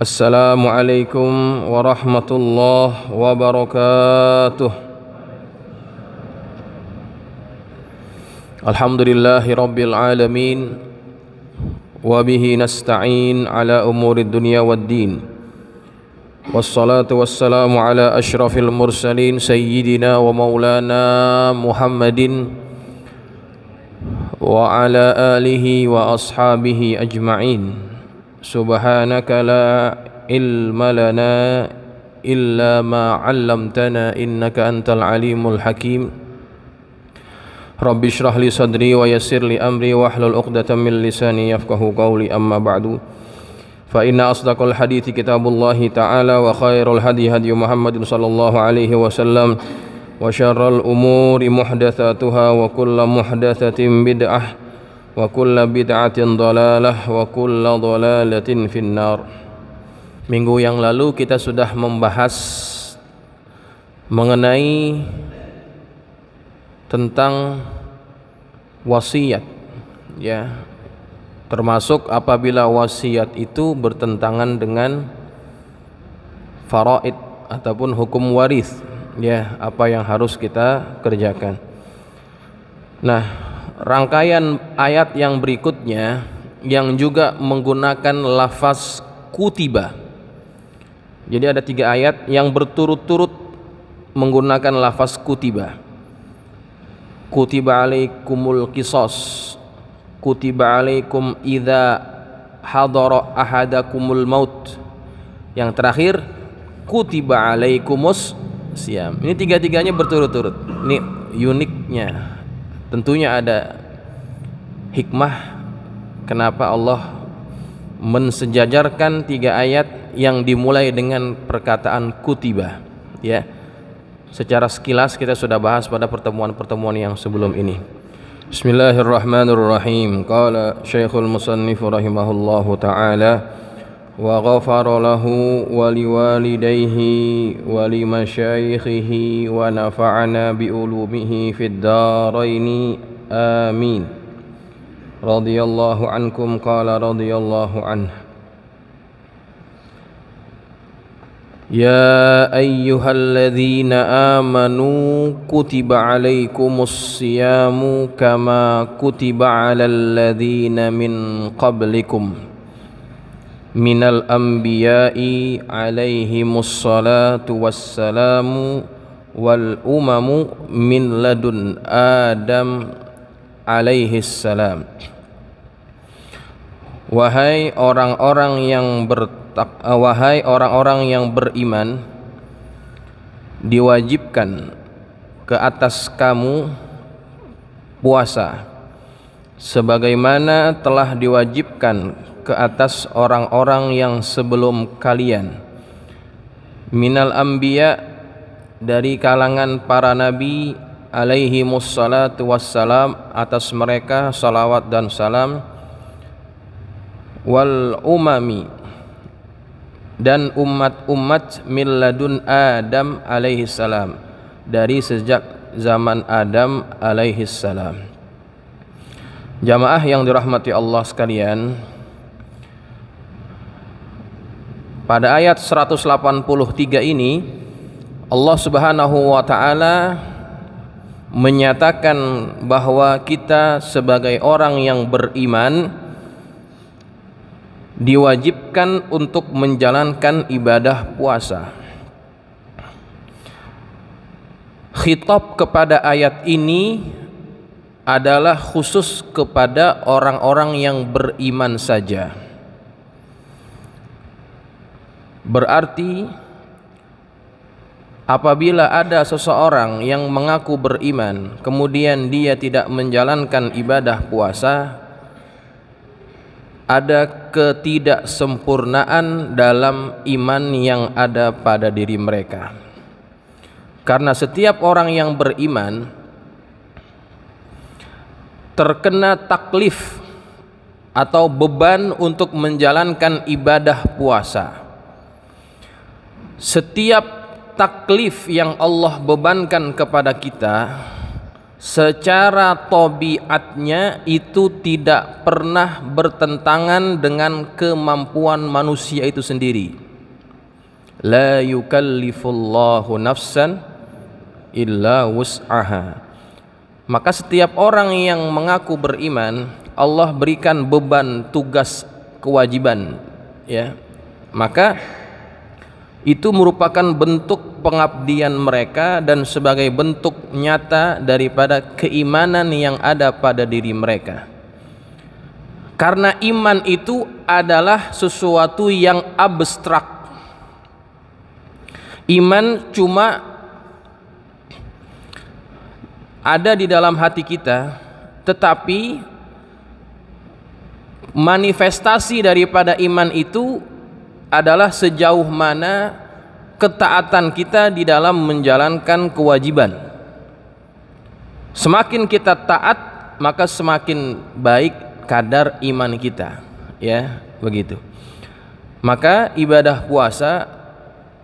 Assalamualaikum warahmatullahi wabarakatuh. Alhamdulillahi rabbil alamin, wabihi nasta'in ala umurid dunya waddin. Wassalatu wassalamu ala ashrafil mursalin sayyidina wa maulana Muhammadin wa ala alihi wa ashabihi ajma'in. Subhanaka la ilma lana illa ma 'allamtana innaka antal alimul hakim. Rabbi shrah li sadri wa yassir li amri wahlul 'uqdatam min lisani yafqahu qawli, amma ba'du. Fa inna asdaqal hadithi kitabullahi ta'ala wa khairul hadi hadi Muhammadin sallallahu alaihi wasallam wa syarrul umuri muhdatsatuha wa kullu muhdatsatin bid'ah wa kullu bid'atin dhalalah wa kullu dhalalatin finnar. Minggu yang lalu kita sudah membahas mengenai tentang wasiat, ya, termasuk apabila wasiat itu bertentangan dengan faraid ataupun hukum waris, ya, apa yang harus kita kerjakan. Nah, rangkaian ayat yang berikutnya yang juga menggunakan lafaz kutiba. Jadi ada 3 ayat yang berturut-turut menggunakan lafaz kutiba. Kutiba alaikumul qisas, kutiba alaikum idza hadara ahadakumul maut. Yang terakhir kutiba alaikumus siyam. Ini 3-tiganya berturut-turut. Ini uniknya. Tentunya ada hikmah kenapa Allah mensejajarkan 3 ayat yang dimulai dengan perkataan kutiba, ya. Secara sekilas kita sudah bahas pada pertemuan-pertemuan yang sebelum ini. Bismillahirrahmanirrahim. Qala Syekhul Musannif rahimahullahu taala wa ghafara lahu wa liwalidayhi wa limasyayikhihi wa nafa'ana bi ulumihi fid dharaini amin. Radhiyallahu ankum. Qala radhiyallahu anhu. Ya ayyuhalladzina amanu kutiba alaikumus siyamu kama kutiba alal ladzina min qablikum minal anbiya'i alaihimus salatu wassalamu wal umamu min ladun Adam alaihis salam. Wahai orang-orang yang beriman, diwajibkan ke atas kamu puasa sebagaimana telah diwajibkan ke atas orang-orang yang sebelum kalian, minal anbiya, dari kalangan para nabi, alaihimus salatu wassalam, atas mereka salawat dan salam, wal umami, dan umat-umat min ladun Adam alaihi salam, dari sejak zaman Adam alaihi salam. Jamaah yang dirahmati Allah sekalian, pada ayat 183 ini Allah Subhanahu wa taala menyatakan bahwa kita sebagai orang yang beriman diwajibkan untuk menjalankan ibadah puasa. Khitab kepada ayat ini adalah khusus kepada orang-orang yang beriman saja. Berarti apabila ada seseorang yang mengaku beriman kemudian dia tidak menjalankan ibadah puasa, ada ketidaksempurnaan dalam iman yang ada pada diri mereka. Karena setiap orang yang beriman terkena taklif atau beban untuk menjalankan ibadah puasa. Setiap taklif yang Allah bebankan kepada kita secara tabiatnya itu tidak pernah bertentangan dengan kemampuan manusia itu sendiri. La yukallifullahu nafsan illa wus'aha. Maka setiap orang yang mengaku beriman, Allah berikan beban, tugas, kewajiban, ya. Maka itu merupakan bentuk pengabdian mereka dan sebagai bentuk nyata daripada keimanan yang ada pada diri mereka. Karena iman itu adalah sesuatu yang abstrak. Iman cuma ada di dalam hati kita, tetapi manifestasi daripada iman itu adalah sejauh mana ketaatan kita di dalam menjalankan kewajiban. Semakin kita taat, maka semakin baik kadar iman kita, ya, begitu. Maka ibadah puasa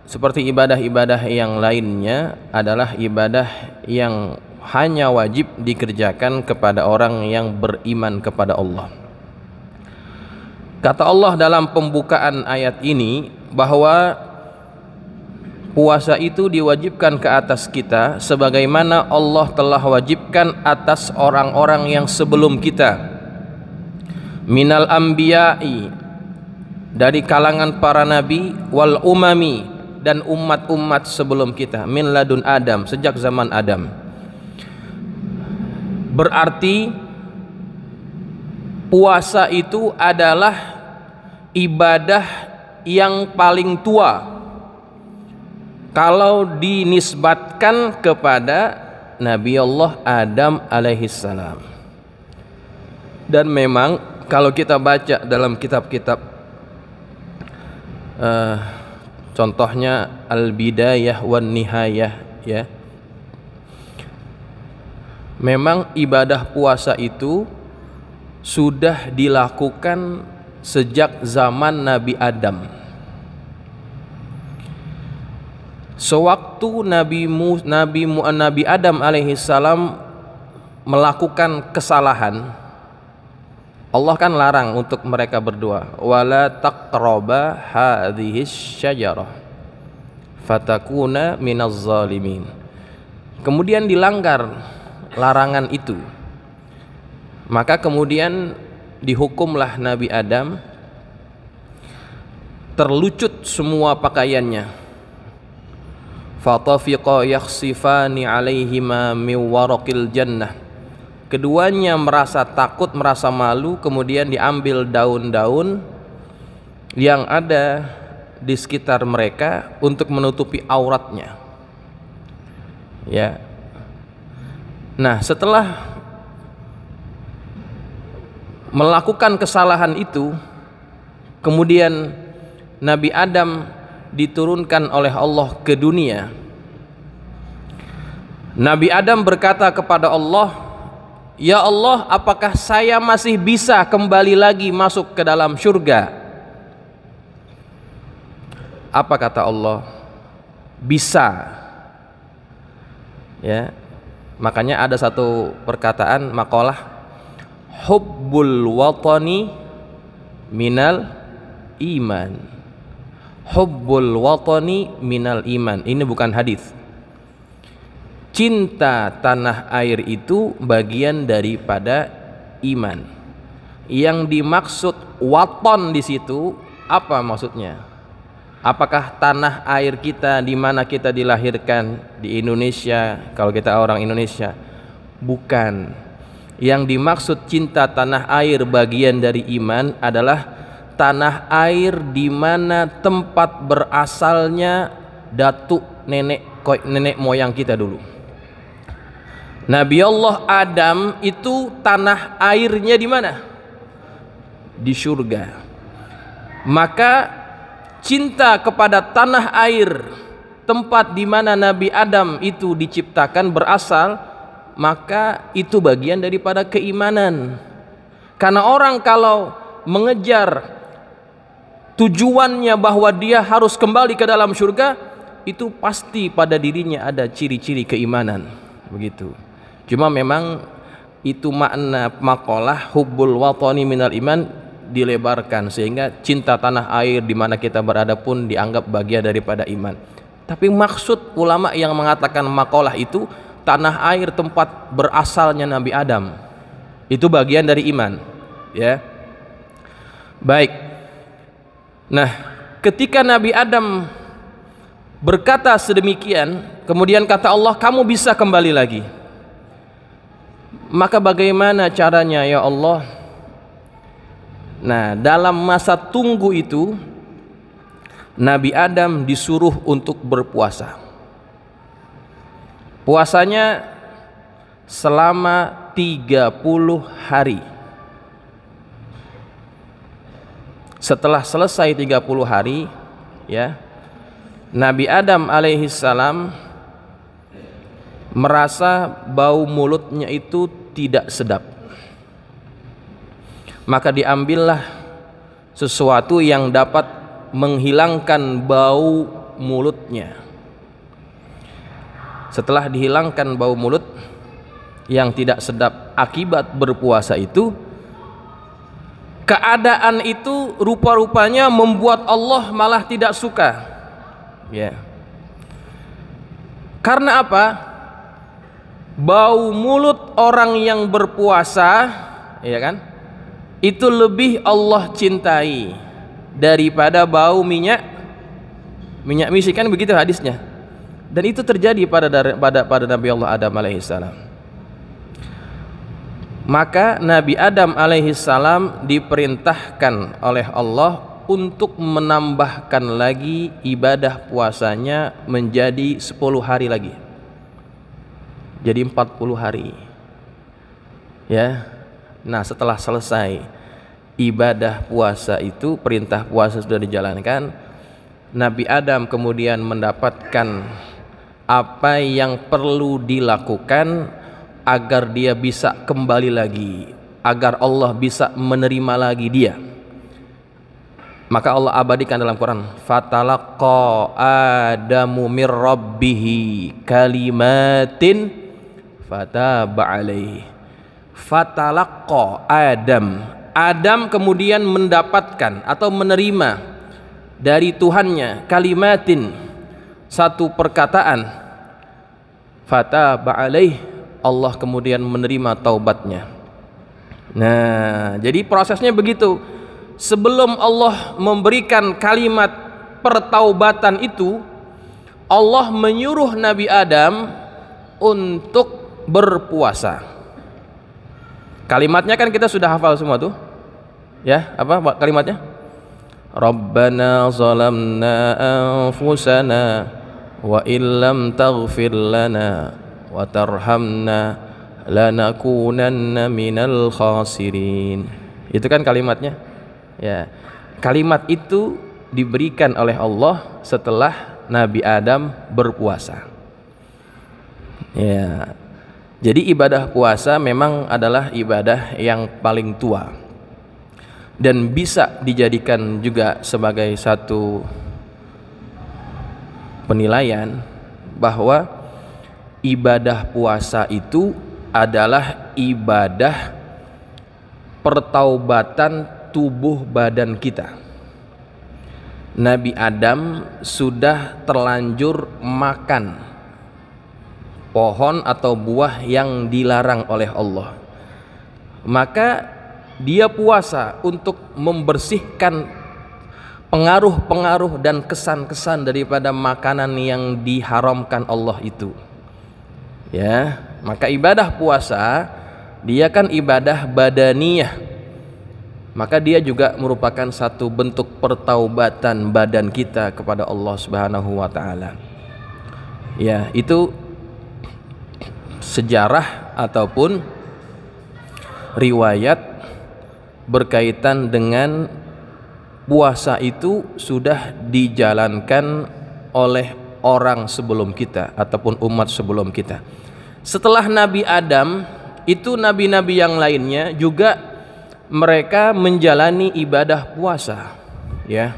seperti ibadah-ibadah yang lainnya adalah ibadah yang hanya wajib dikerjakan kepada orang yang beriman kepada Allah. Kata Allah dalam pembukaan ayat ini bahwa puasa itu diwajibkan ke atas kita sebagaimana Allah telah wajibkan atas orang-orang yang sebelum kita. Minal anbiya'i, dari kalangan para nabi, wal umami, dan umat-umat sebelum kita, min ladun Adam, sejak zaman Adam. Berarti puasa itu adalah ibadah yang paling tua kalau dinisbatkan kepada Nabi Allah Adam alaihissalam. Dan memang kalau kita baca dalam kitab-kitab contohnya Al-Bidayah wan Nihayah, ya, memang ibadah puasa itu sudah dilakukan sejak zaman Nabi Adam. Sewaktu Nabi Adam alaihissalam melakukan kesalahan, Allah kan larang untuk mereka berdua, wala taqraba hadhis syajarah fatakuna minaz zalimin. Kemudian dilanggar larangan itu, maka kemudian dihukumlah Nabi Adam, terlucut semua pakaiannya. Fatafiqa yakhsifani alaihima min waraqil jannah. Keduanya merasa takut, merasa malu, kemudian diambil daun-daun yang ada di sekitar mereka untuk menutupi auratnya, ya. Nah, setelah melakukan kesalahan itu, kemudian Nabi Adam diturunkan oleh Allah ke dunia. Nabi Adam berkata kepada Allah, "Ya Allah, apakah saya masih bisa kembali lagi masuk ke dalam surga?" Apa kata Allah? Bisa. Ya. Makanya ada satu perkataan maqalah, hubbul watani minal iman. Hubbul watani minal iman. Ini bukan hadis. Cinta tanah air itu bagian daripada iman. Yang dimaksud waton di situ apa maksudnya? Apakah tanah air kita di mana kita dilahirkan di Indonesia, kalau kita orang Indonesia? Bukan. Yang dimaksud cinta tanah air bagian dari iman adalah tanah air di mana tempat berasalnya datuk nenek moyang kita dulu. Nabi Allah Adam itu tanah airnya di mana? Di surga. Maka cinta kepada tanah air, tempat di mana Nabi Adam itu diciptakan berasal, maka itu bagian daripada keimanan. Karena orang kalau mengejar tujuannya bahwa dia harus kembali ke dalam surga, itu pasti pada dirinya ada ciri-ciri keimanan, begitu. Cuma memang itu makna maqalah hubbul watani minal iman dilebarkan sehingga cinta tanah air di mana kita berada pun dianggap bagian daripada iman. Tapi maksud ulama yang mengatakan maqalah itu tanah air tempat berasalnya Nabi Adam, itu bagian dari iman, ya. Baik. Nah, ketika Nabi Adam berkata sedemikian, kemudian kata Allah, kamu bisa kembali lagi. Maka bagaimana caranya ya Allah? Nah, dalam masa tunggu itu Nabi Adam disuruh untuk berpuasa. Puasanya selama 30 hari. Setelah selesai 30 hari, ya, Nabi Adam alaihissalam merasa bau mulutnya itu tidak sedap. Maka diambillah sesuatu yang dapat menghilangkan bau mulutnya. Setelah dihilangkan bau mulut yang tidak sedap akibat berpuasa itu, keadaan itu rupa-rupanya membuat Allah malah tidak suka, ya. Karena apa? Bau mulut orang yang berpuasa, ya kan, itu lebih Allah cintai daripada bau minyak misik, kan begitu hadisnya. Dan itu terjadi pada Nabi Allah Adam alaihissalam. Maka Nabi Adam alaihissalam diperintahkan oleh Allah untuk menambahkan lagi ibadah puasanya menjadi 10 hari lagi, jadi 40 hari, ya. Nah, setelah selesai ibadah puasa itu, perintah puasa sudah dijalankan, Nabi Adam kemudian mendapatkan apa yang perlu dilakukan agar dia bisa kembali lagi, agar Allah bisa menerima lagi dia. Maka Allah abadikan dalam Quran, fatalaqa adamu mir rabbihi kalimatin fataba alaihi. Fatalaqa Adam kemudian mendapatkan atau menerima dari Tuhannya kalimatin, satu perkataan, fataba alaih, Allah kemudian menerima taubatnya. Nah, jadi prosesnya begitu. Sebelum Allah memberikan kalimat pertaubatan itu, Allah menyuruh Nabi Adam untuk berpuasa. Kalimatnya kan kita sudah hafal semua tuh, ya. Apa kalimatnya? Rabbana zalamna anfusana wa illam taghfir lana wa tarhamna lanakunanna minal khasirin. Itu kan kalimatnya, ya. Kalimat itu diberikan oleh Allah setelah Nabi Adam berpuasa, ya. Jadi ibadah puasa memang adalah ibadah yang paling tua dan bisa dijadikan juga sebagai satu penilaian bahwa ibadah puasa itu adalah ibadah pertaubatan tubuh badan kita. Nabi Adam sudah terlanjur makan pohon atau buah yang dilarang oleh Allah, maka dia puasa untuk membersihkan pengaruh-pengaruh dan kesan-kesan daripada makanan yang diharamkan Allah itu, ya. Maka ibadah puasa dia kan ibadah badaniyah, maka dia juga merupakan satu bentuk pertaubatan badan kita kepada Allah Subhanahu wa taala, ya. Itu sejarah ataupun riwayat berkaitan dengan puasa itu sudah dijalankan oleh orang sebelum kita ataupun umat sebelum kita. Setelah Nabi Adam itu nabi-nabi yang lainnya juga mereka menjalani ibadah puasa, ya.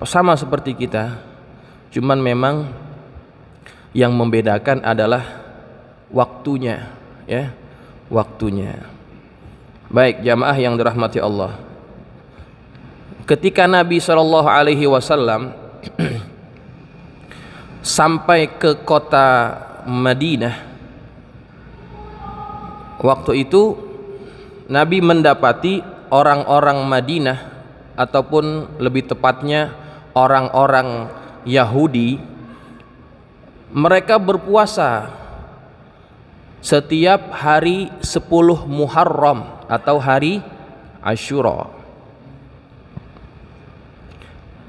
Sama seperti kita, cuman memang yang membedakan adalah waktunya, ya, waktunya. Baik jamaah yang dirahmati Allah, ketika Nabi Shallallahu Alaihi Wasallam sampai ke kota Madinah, waktu itu Nabi mendapati orang-orang Madinah, ataupun lebih tepatnya orang-orang Yahudi, mereka berpuasa setiap hari 10 Muharram atau hari Asyura.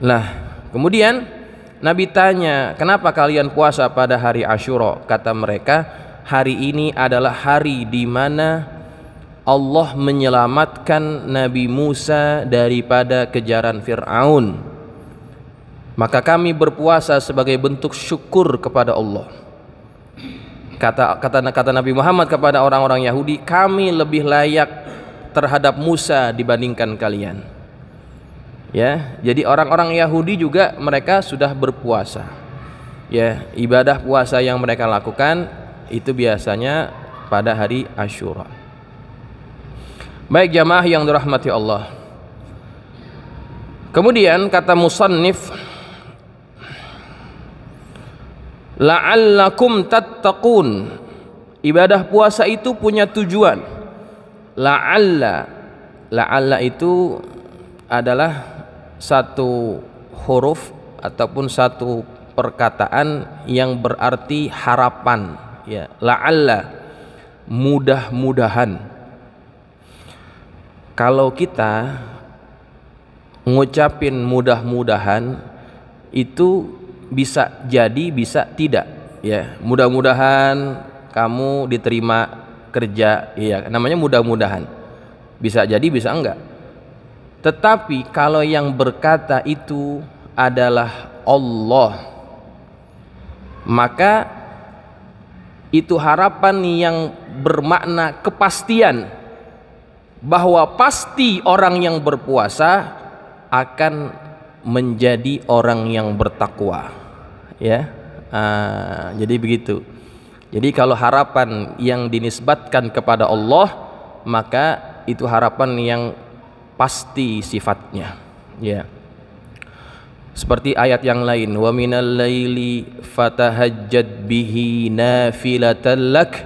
Nah, kemudian Nabi tanya, kenapa kalian puasa pada hari Asyura? Kata mereka, hari ini adalah hari di mana Allah menyelamatkan Nabi Musa daripada kejaran Fir'aun. Maka kami berpuasa sebagai bentuk syukur kepada Allah. Kata Nabi Muhammad kepada orang-orang Yahudi, kami lebih layak terhadap Musa dibandingkan kalian. Ya, jadi orang-orang Yahudi juga mereka sudah berpuasa. Ya, ibadah puasa yang mereka lakukan itu biasanya pada hari Asyura. Baik jamaah yang dirahmati Allah. Kemudian kata musannif, la'allakum tattaqun. Ibadah puasa itu punya tujuan. La'alla itu adalah satu huruf ataupun satu perkataan yang berarti harapan, ya. La'alla, mudah-mudahan. Kalau kita ngucapin mudah-mudahan itu bisa jadi bisa tidak, ya. Mudah-mudahan kamu diterima kerja, ya, namanya mudah-mudahan. Bisa jadi bisa enggak. Tetapi kalau yang berkata itu adalah Allah, maka itu harapan yang bermakna kepastian bahwa pasti orang yang berpuasa akan menjadi orang yang bertakwa, ya. Jadi begitu. Jadi kalau harapan yang dinisbatkan kepada Allah, maka itu harapan yang pasti sifatnya, ya. Seperti ayat yang lain, wa minal laili fatahajjad bihi nafilatan lak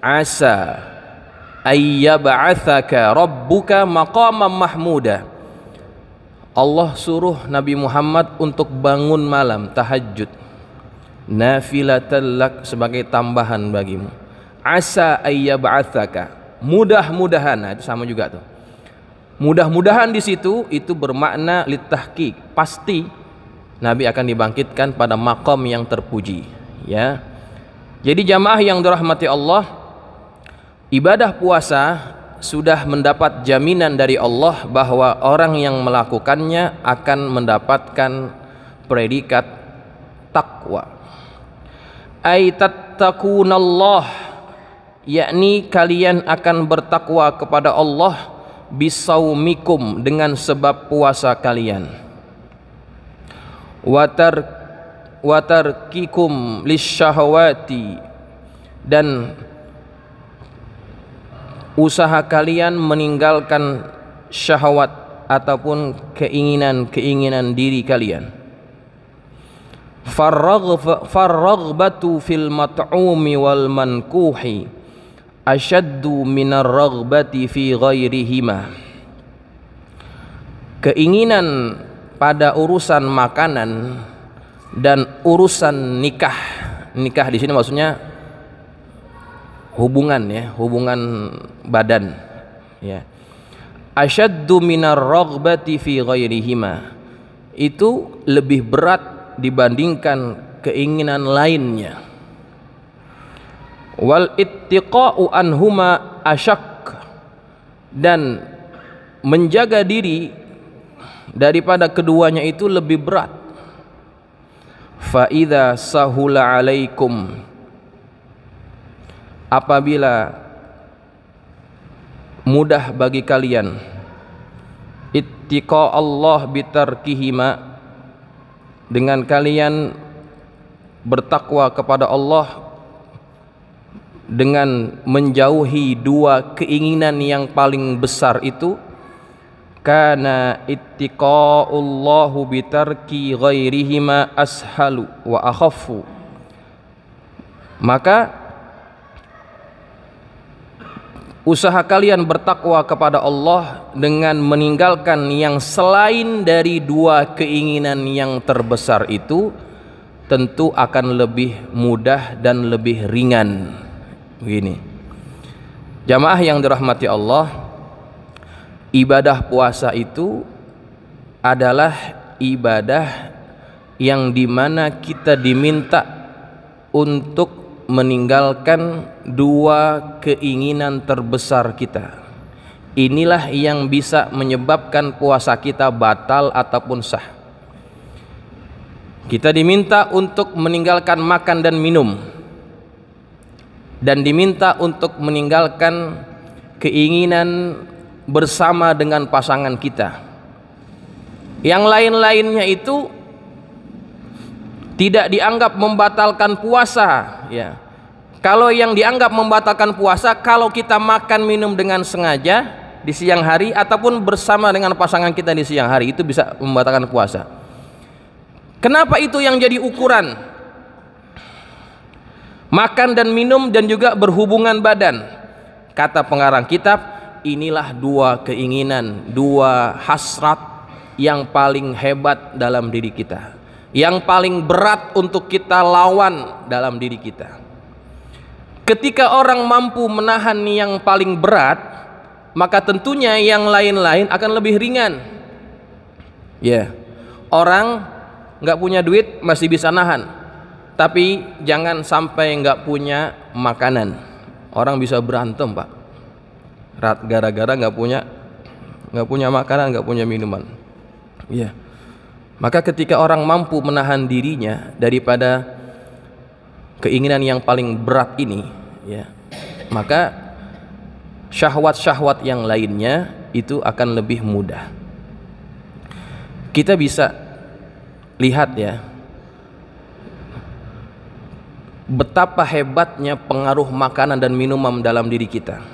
asa ayyab'atsaka rabbuka maqaman mahmuda. Allah suruh Nabi Muhammad untuk bangun malam tahajud, nafilatan lak, sebagai tambahan bagimu. Asa ayyab'atsaka, mudah-mudahan. Nah, itu sama juga tuh. Mudah-mudahan di situ itu bermakna litahqiq, pasti Nabi akan dibangkitkan pada maqam yang terpuji, ya. Jadi jamaah yang dirahmati Allah, ibadah puasa sudah mendapat jaminan dari Allah bahwa orang yang melakukannya akan mendapatkan predikat takwa. Ay tattaqunallah, yakni kalian akan bertakwa kepada Allah bisaumikum, dengan sebab puasa kalian, watarkikum lisyahawati, dan usaha kalian meninggalkan syahwat ataupun keinginan-keinginan diri kalian. Farraghbatu fil mat'umi wal mankuhi asyaddu minar raghbati fi ghairihima. Keinginan pada urusan makanan dan urusan nikah. Nikah di sini maksudnya hubungan, ya, hubungan badan, ya. Asyaddu minar raghbati fi ghairihima, itu lebih berat dibandingkan keinginan lainnya. Wal ittiqa'u anhuma asyak, dan menjaga diri daripada keduanya itu lebih berat. Fa idza sahula alaikum, apabila mudah bagi kalian ittiqa Allah bitarkihima, dengan kalian bertakwa kepada Allah dengan menjauhi dua keinginan yang paling besar itu, kana ittiqa'ullahu bitarki ghairihima ashalu wa akhaffu, maka usaha kalian bertakwa kepada Allah dengan meninggalkan yang selain dari dua keinginan yang terbesar itu tentu akan lebih mudah dan lebih ringan. Begini, jamaah yang dirahmati Allah, ibadah puasa itu adalah ibadah yang dimana kita diminta untuk meninggalkan dua keinginan terbesar kita. Inilah yang bisa menyebabkan puasa kita batal ataupun sah. Kita diminta untuk meninggalkan makan dan minum, dan diminta untuk meninggalkan keinginan bersama dengan pasangan kita. Yang lain-lainnya itu tidak dianggap membatalkan puasa, ya. Kalau yang dianggap membatalkan puasa, kalau kita makan minum dengan sengaja di siang hari ataupun bersama dengan pasangan kita di siang hari, itu bisa membatalkan puasa. Kenapa itu yang jadi ukuran? Makan dan minum dan juga berhubungan badan. Kata pengarang kitab, inilah dua keinginan, dua hasrat yang paling hebat dalam diri kita, yang paling berat untuk kita lawan dalam diri kita. Ketika orang mampu menahan yang paling berat, maka tentunya yang lain-lain akan lebih ringan. Ya, orang nggak punya duit masih bisa nahan, tapi jangan sampai nggak punya makanan. Orang bisa berantem, Pak, gara-gara nggak punya makanan, nggak punya minuman. Ya, maka ketika orang mampu menahan dirinya daripada keinginan yang paling berat ini, ya, maka syahwat-syahwat yang lainnya itu akan lebih mudah. Kita bisa lihat, ya, betapa hebatnya pengaruh makanan dan minuman dalam diri kita.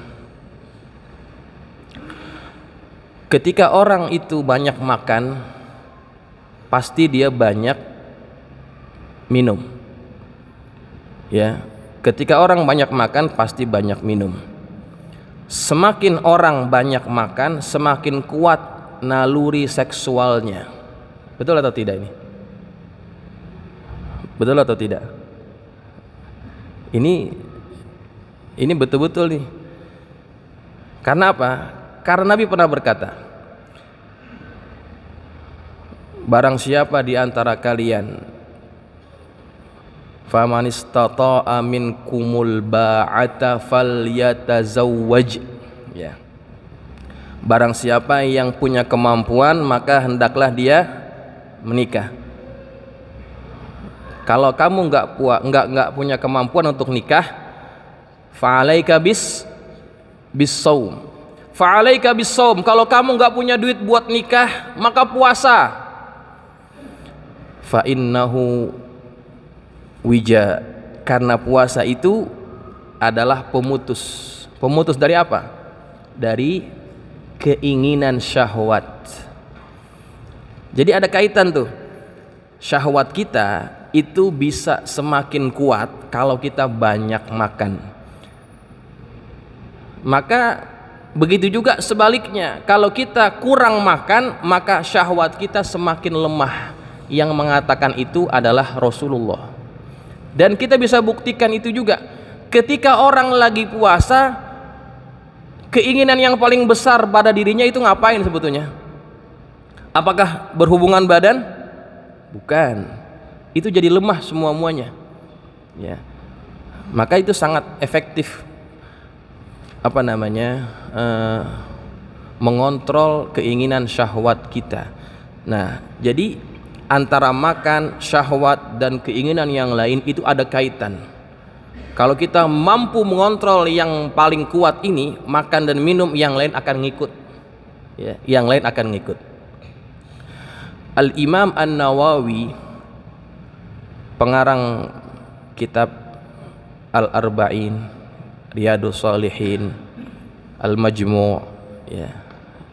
Ketika orang itu banyak makan, pasti dia banyak minum. Ya, ketika orang banyak makan pasti banyak minum. Semakin orang banyak makan, semakin kuat naluri seksualnya. Betul atau tidak ini? Betul atau tidak? Ini betul-betul nih. Karena apa? Karena Nabi pernah berkata, barang siapa di antara kalian faman istata'a minkumul ba'ata falyatazawwaj, ya, barang siapa yang punya kemampuan maka hendaklah dia menikah. Kalau kamu nggak punya kemampuan untuk nikah, fa'alaika bis-shaum. Fa'alaika bis-shaum. Kalau kamu nggak punya duit buat nikah, maka puasa. Fa innahu wija, karena puasa itu adalah pemutus. Pemutus dari apa? Dari keinginan syahwat. Jadi ada kaitan tuh. Syahwat kita itu bisa semakin kuat kalau kita banyak makan. Maka begitu juga sebaliknya, kalau kita kurang makan maka syahwat kita semakin lemah. Yang mengatakan itu adalah Rasulullah. Dan kita bisa buktikan itu juga. Ketika orang lagi puasa, keinginan yang paling besar pada dirinya itu ngapain sebetulnya? Apakah berhubungan badan? Bukan. Itu jadi lemah semua-muanya, ya. Maka itu sangat efektif mengontrol keinginan syahwat kita. Nah, jadi antara makan, syahwat dan keinginan yang lain itu ada kaitan. Kalau kita mampu mengontrol yang paling kuat ini, makan dan minum, yang lain akan ngikut, ya, yang lain akan ngikut. Al-Imam An-Nawawi, pengarang kitab Al-Arba'in, Riyadhus Shalihin, Al-Majmu', ya,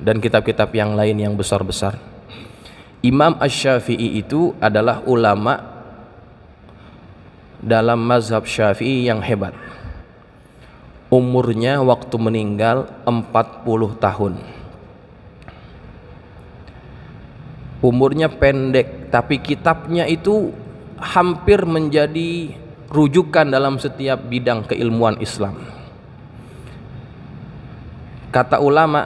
dan kitab-kitab yang lain yang besar-besar. Imam Asy-Syafi'i itu adalah ulama dalam mazhab Syafi'i yang hebat. Umurnya waktu meninggal 40 tahun. Umurnya pendek, tapi kitabnya itu hampir menjadi rujukan dalam setiap bidang keilmuan Islam. Kata ulama,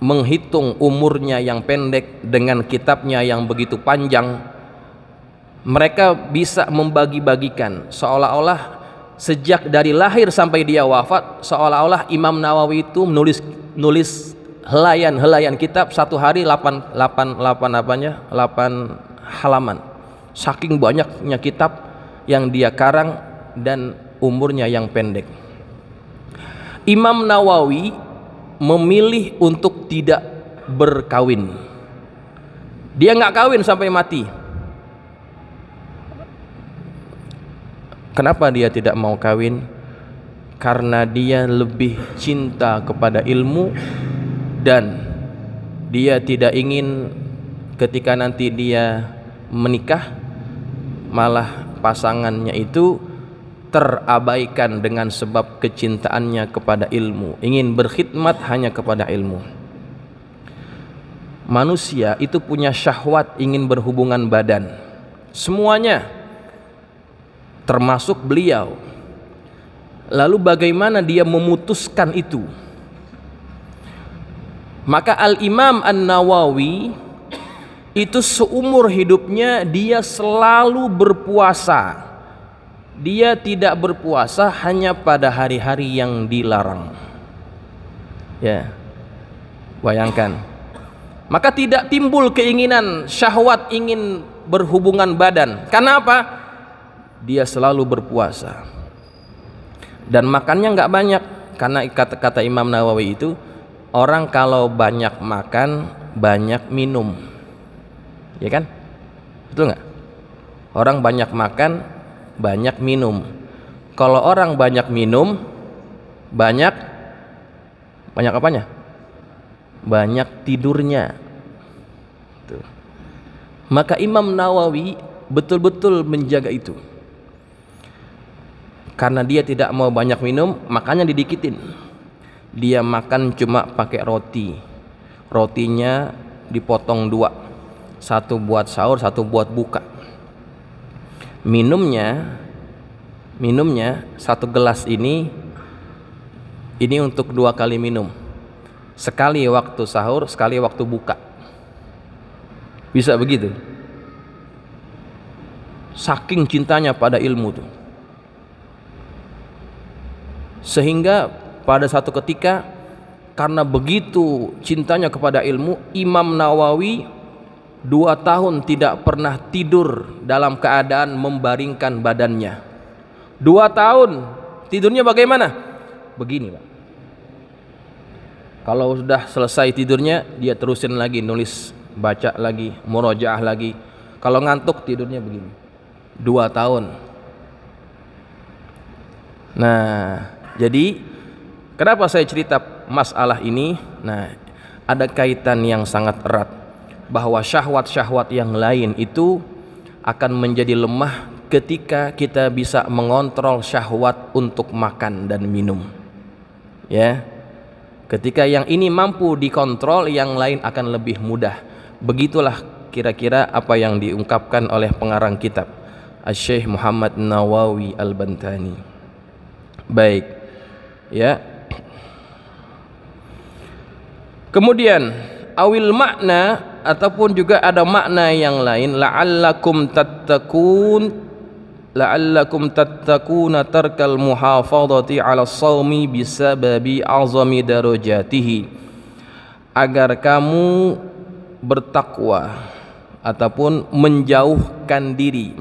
menghitung umurnya yang pendek dengan kitabnya yang begitu panjang, mereka bisa membagi-bagikan seolah-olah sejak dari lahir sampai dia wafat, seolah-olah Imam Nawawi itu nulis helayan kitab satu hari 8 halaman. Saking banyaknya kitab yang dia karang dan umurnya yang pendek. Imam Nawawi memilih untuk tidak berkawin. Dia nggak kawin sampai mati. Kenapa dia tidak mau kawin? Karena dia lebih cinta kepada ilmu, dan dia tidak ingin ketika nanti dia menikah malah pasangannya itu terabaikan dengan sebab kecintaannya kepada ilmu, ingin berkhidmat hanya kepada ilmu. Manusia itu punya syahwat ingin berhubungan badan, semuanya, termasuk beliau. Lalu bagaimana dia memutuskan itu? Maka Al-Imam An-Nawawi itu seumur hidupnya dia selalu berpuasa. Dia tidak berpuasa hanya pada hari-hari yang dilarang. Ya, bayangkan. Maka tidak timbul keinginan syahwat ingin berhubungan badan. Karena apa? Dia selalu berpuasa. Dan makannya nggak banyak. Karena kata Imam Nawawi itu, orang kalau banyak makan, banyak minum. Ya kan? Betul nggak? Orang banyak makan, banyak minum. Kalau orang banyak minum, banyak apanya? Banyak tidurnya. Tuh. Maka Imam Nawawi betul-betul menjaga itu. Karena dia tidak mau banyak minum, makanya didikitin. Dia makan cuma pakai roti. Rotinya dipotong 2. Satu buat sahur, satu buat buka. Minumnya 1 gelas ini untuk 2 kali minum, sekali waktu sahur, sekali waktu buka. Bisa begitu, saking cintanya pada ilmu tuh. Sehingga pada satu ketika, karena begitu cintanya kepada ilmu, Imam Nawawi 2 tahun tidak pernah tidur dalam keadaan membaringkan badannya. 2 tahun tidurnya bagaimana? Begini, Pak. Kalau sudah selesai tidurnya, dia terusin lagi nulis, baca lagi, murojaah lagi. Kalau ngantuk tidurnya begini. 2 tahun. Nah, jadi kenapa saya cerita masalah ini? Nah, ada kaitan yang sangat erat, bahwa syahwat-syahwat yang lain itu akan menjadi lemah ketika kita bisa mengontrol syahwat untuk makan dan minum. Ya. Ketika yang ini mampu dikontrol, yang lain akan lebih mudah. Begitulah kira-kira apa yang diungkapkan oleh pengarang kitab, Asy-Syaikh Muhammad Nawawi Al-Bantani. Baik. Ya. Kemudian awil makna, ataupun juga ada makna yang lain, la'allakum tattakuna tarkal muhafadhati 'ala shaumi bisababi 'azami darajatihi, agar kamu bertakwa ataupun menjauhkan diri,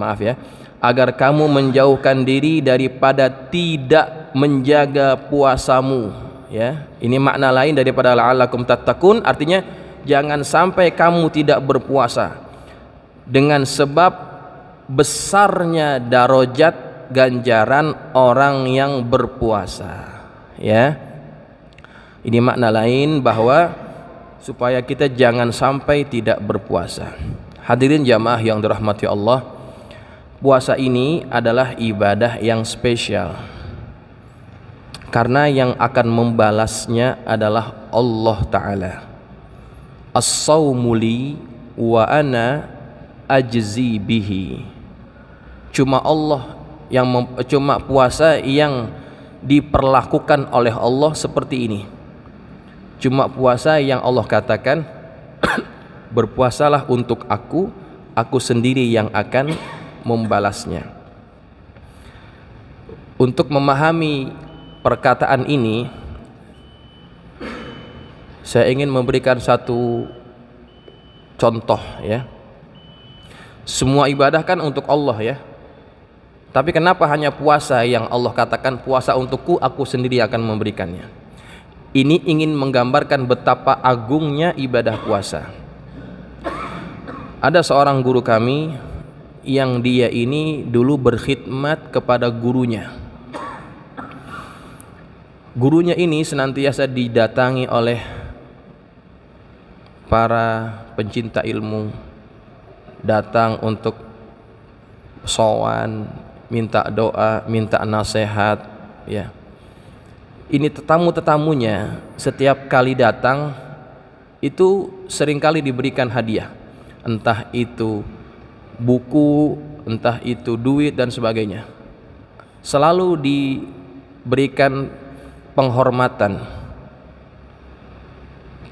agar kamu menjauhkan diri daripada tidak menjaga puasamu. Ya, ini makna lain daripada la'allakum tattakun, artinya jangan sampai kamu tidak berpuasa dengan sebab besarnya darajat ganjaran orang yang berpuasa. ya. Ini makna lain bahwa supaya kita jangan sampai tidak berpuasa. Hadirin jamaah yang dirahmati Allah, puasa ini adalah ibadah yang spesial karena yang akan membalasnya adalah Allah Ta'ala. As-sawmu li wa ana ajzi bihi. Cuma puasa yang diperlakukan oleh Allah seperti ini. Cuma puasa yang Allah katakan berpuasalah untuk aku sendiri yang akan membalasnya. Untuk memahami perkataan ini, saya ingin memberikan satu contoh ya. Semua ibadah kan untuk Allah ya. Tapi kenapa hanya puasa yang Allah katakan puasa untukku, aku sendiri akan memberikannya? Ini ingin menggambarkan betapa agungnya ibadah puasa. Ada seorang guru kami yang dia ini dulu berkhidmat kepada gurunya. Gurunya ini senantiasa didatangi oleh para pencinta ilmu, datang untuk sowan, minta doa, minta nasihat ya. Ini tetamu-tetamunya setiap kali datang itu seringkali diberikan hadiah, entah itu buku, entah itu duit dan sebagainya. Selalu diberikan penghormatan,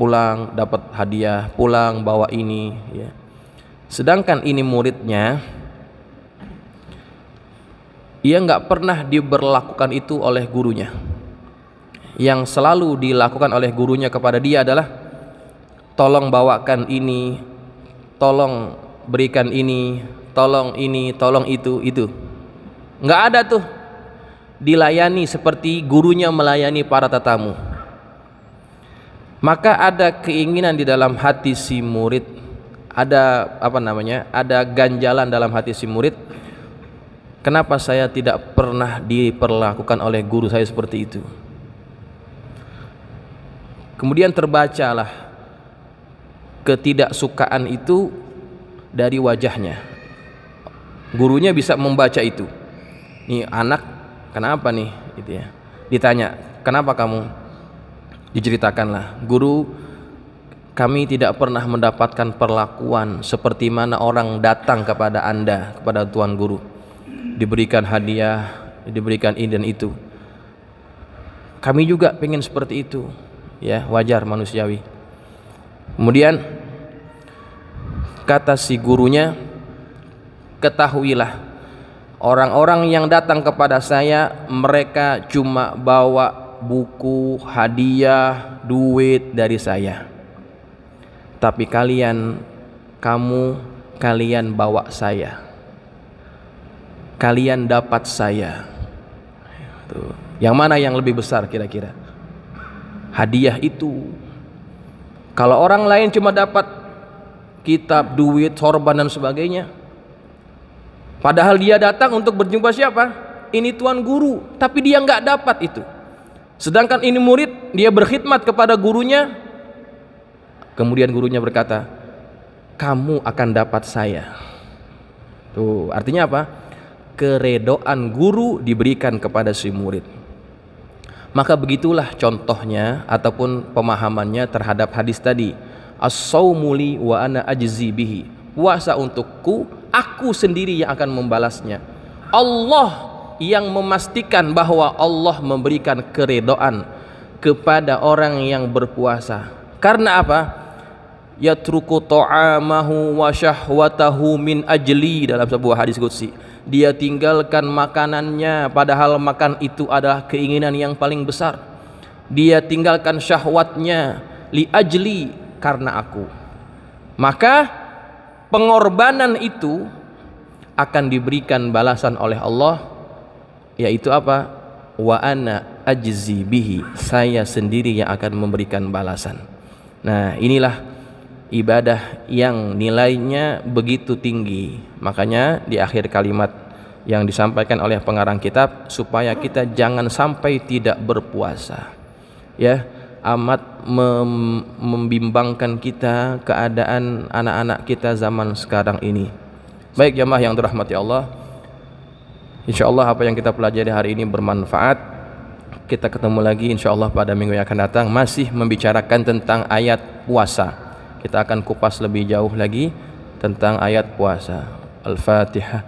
pulang dapat hadiah, pulang bawa ini ya. Sedangkan ini muridnya, ia nggak pernah diberlakukan itu oleh gurunya. Yang selalu dilakukan oleh gurunya kepada dia adalah tolong bawakan ini, tolong berikan ini, tolong itu. Nggak ada tuh dilayani seperti gurunya melayani para tetamu. Maka ada keinginan di dalam hati si murid, ada ganjalan dalam hati si murid. Kenapa saya tidak pernah diperlakukan oleh guru saya seperti itu? Kemudian terbacalah ketidaksukaan itu dari wajahnya. Gurunya bisa membaca itu. Nih anak kenapa nih? Gitu ya. Ditanya, kenapa kamu? Diceritakanlah, guru, kami tidak pernah mendapatkan perlakuan seperti mana orang datang kepada Anda, kepada Tuan Guru, diberikan hadiah, diberikan ini dan itu. Kami juga pengen seperti itu ya, wajar, manusiawi. Kemudian kata si gurunya, ketahuilah orang-orang yang datang kepada saya mereka cuma bawa buku, hadiah, duit dari saya. Tapi kalian bawa saya, kalian dapat saya. Tuh. Yang mana yang lebih besar kira-kira? Hadiah itu. Kalau orang lain cuma dapat kitab, duit, sorban dan sebagainya, padahal dia datang untuk berjumpa siapa? Ini tuan guru, tapi dia nggak dapat itu. Sedangkan ini murid, dia berkhidmat kepada gurunya. Kemudian gurunya berkata, kamu akan dapat saya. Tuh, artinya apa? Keredoan guru diberikan kepada si murid. Maka begitulah contohnya ataupun pemahamannya terhadap hadis tadi. As-sawmu li wa ana ajzi bihi. Puasa untukku, aku sendiri yang akan membalasnya. Allah yang memastikan bahwa Allah memberikan keredoan kepada orang yang berpuasa. Karena apa? Yatruku ta'amahu wa syahwatahu min ajli, dalam sebuah hadis qudsi. Dia tinggalkan makanannya padahal makan itu adalah keinginan yang paling besar. Dia tinggalkan syahwatnya li ajli, karena aku. Maka pengorbanan itu akan diberikan balasan oleh Allah, yaitu apa? Wa ana ajzi bihi, saya sendiri yang akan memberikan balasan. Nah, inilah ibadah yang nilainya begitu tinggi. Makanya di akhir kalimat yang disampaikan oleh pengarang kitab supaya kita jangan sampai tidak berpuasa. Ya, amat membimbangkan kita keadaan anak-anak kita zaman sekarang ini. Baik jamaah yang dirahmati Allah, insyaallah apa yang kita pelajari hari ini bermanfaat. Kita ketemu lagi insyaallah pada minggu yang akan datang, masih membicarakan tentang ayat puasa. Kita akan kupas lebih jauh lagi tentang ayat puasa. Al-Fatihah.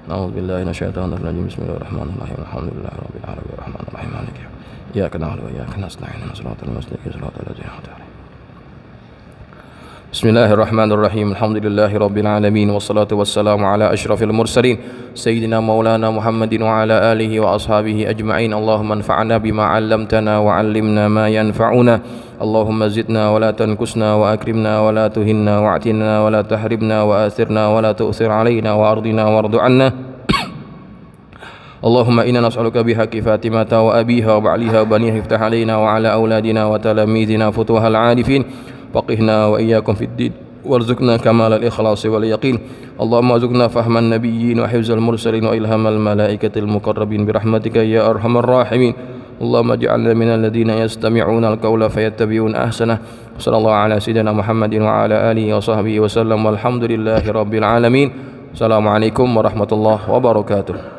A'udzubillahi minasyaitonir rajim. Bismillahirrahmanirrahim. Alhamdulillahirabbil alamin arrahmanir rahim maliki yaumiddin. Iyyaka na'budu wa iyyaka nasta'in. Ihdinas siratal mustaqim siratal ladzina an'amta 'alaihim. Bismillahirrahmanirrahim. Alhamdulillahirabbil alamin wassalatu wassalamu ala asyrafil mursalin sayyidina maulana Muhammadin wa ala alihi wa ashabihi ajma'in. Allahumma anfa'na bima 'allamtana wa 'allimna ma yanfa'una. Allahumma zidna wa la tanqusna wa akrimna wa la tuhinna wa atina wa la tahribna wa athirna wa la tu'thir 'alaina wa ardina wardu 'anna. Allahumma inna nas'aluka bihaqqi Fatimata wa abiha wa ba'liha wa baniha iftah 'alaina wa 'ala auladina wa talamidina futuhal 'arifin. فقهنا وإياكم في الدين وارزقنا كمال الإخلاص واليقين. اللهم ارزقنا فهم النبيين وحفظ المرسلين وإلهام الملائكة المقربين برحمتك يا أرحم الراحمين. اللهم اجعلنا من الذين يستمعون القول فيتبعون أحسنه. صلى الله على سيدنا محمد وعلى آله وصحبه وسلم والحمد لله رب العالمين. السلام عليكم ورحمة الله وبركاته.